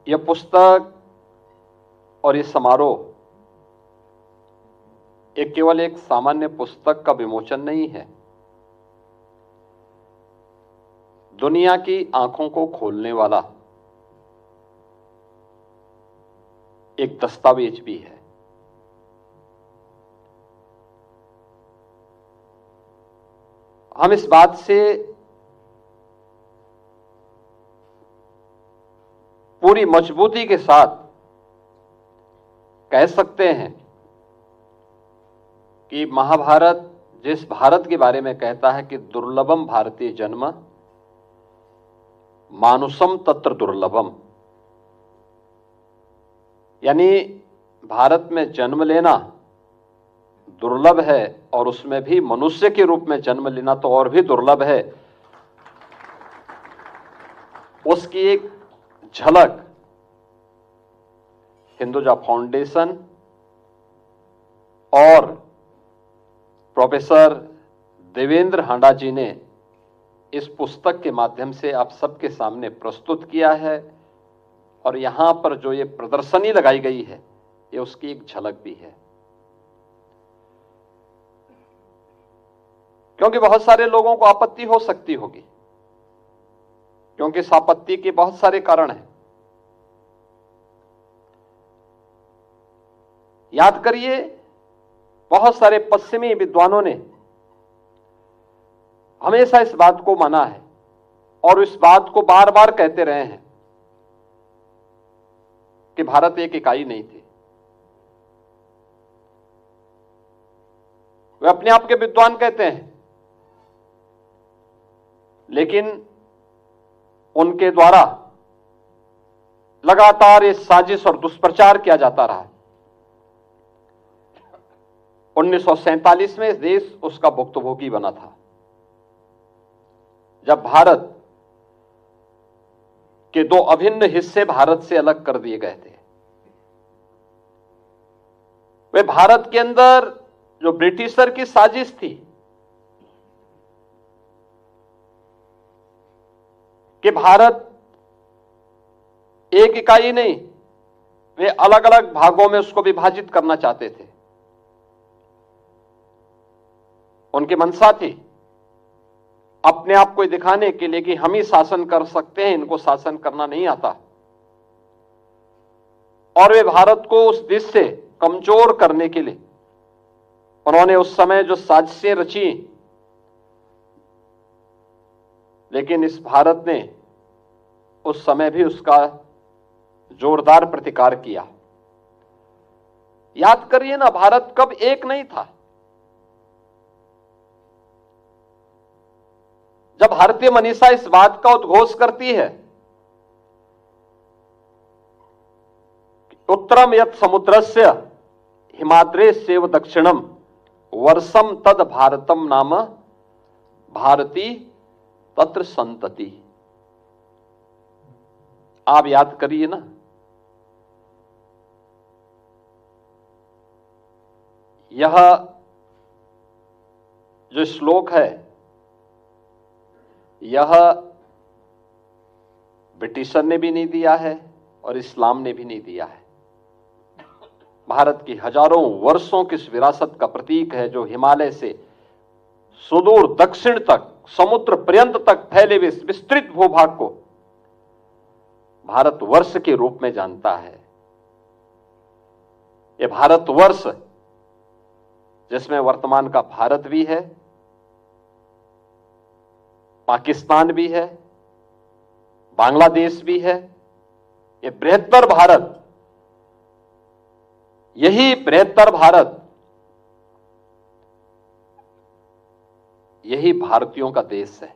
यह पुस्तक और ये समारोह एक केवल एक सामान्य पुस्तक का विमोचन नहीं है, दुनिया की आंखों को खोलने वाला एक दस्तावेज भी है। हम इस बात से पूरी मजबूती के साथ कह सकते हैं कि महाभारत जिस भारत के बारे में कहता है कि दुर्लभम भारतीय जन्म मानुषम तत्र दुर्लभम, यानी भारत में जन्म लेना दुर्लभ है और उसमें भी मनुष्य के रूप में जन्म लेना तो और भी दुर्लभ है। उसकी एक झलक हिंदुजा फाउंडेशन और प्रोफेसर देवेंद्र हांडा जी ने इस पुस्तक के माध्यम से आप सबके सामने प्रस्तुत किया है, और यहां पर जो ये प्रदर्शनी लगाई गई है ये उसकी एक झलक भी है। क्योंकि बहुत सारे लोगों को आपत्ति हो सकती होगी, क्योंकि इस आपत्ति के बहुत सारे कारण हैं। याद करिए, बहुत सारे पश्चिमी विद्वानों ने हमेशा इस बात को माना है और इस बात को बार बार कहते रहे हैं कि भारत एक इकाई नहीं थी। वे अपने आप के विद्वान कहते हैं, लेकिन उनके द्वारा लगातार ये साजिश और दुष्प्रचार किया जाता रहा। 1947 में इस देश उसका भुक्तभोगी बना था, जब भारत के दो अभिन्न हिस्से भारत से अलग कर दिए गए थे। वे भारत के अंदर जो ब्रिटिशर की साजिश थी कि भारत एक इकाई नहीं, वे अलग अलग भागों में उसको विभाजित करना चाहते थे। उनकी मंशा थी अपने आप को दिखाने के लिए कि हम ही शासन कर सकते हैं, इनको शासन करना नहीं आता, और वे भारत को उस दिश से कमजोर करने के लिए उन्होंने उस समय जो साजिशें रची, लेकिन इस भारत ने उस समय भी उसका जोरदार प्रतिकार किया। याद करिए ना, भारत कब एक नहीं था। जब भारतीय मनीषा इस बात का उद्घोष करती है, उत्तरम यत् समुद्रस्य हिमाद्रेस्यैव दक्षिणम वर्षम तद भारतम नाम भारती तत्र संतति। आप याद करिए ना, यह जो श्लोक है यह ब्रिटिशर ने भी नहीं दिया है और इस्लाम ने भी नहीं दिया है। भारत की हजारों वर्षों की इस विरासत का प्रतीक है, जो हिमालय से सुदूर दक्षिण तक समुद्र पर्यंत तक फैले हुए विस्तृत भूभाग को भारतवर्ष के रूप में जानता है। यह भारतवर्ष जिसमें वर्तमान का भारत भी है, पाकिस्तान भी है, बांग्लादेश भी है, ये बृहत्तर भारत, यही बृहत्तर भारत, यही भारतीयों का देश है।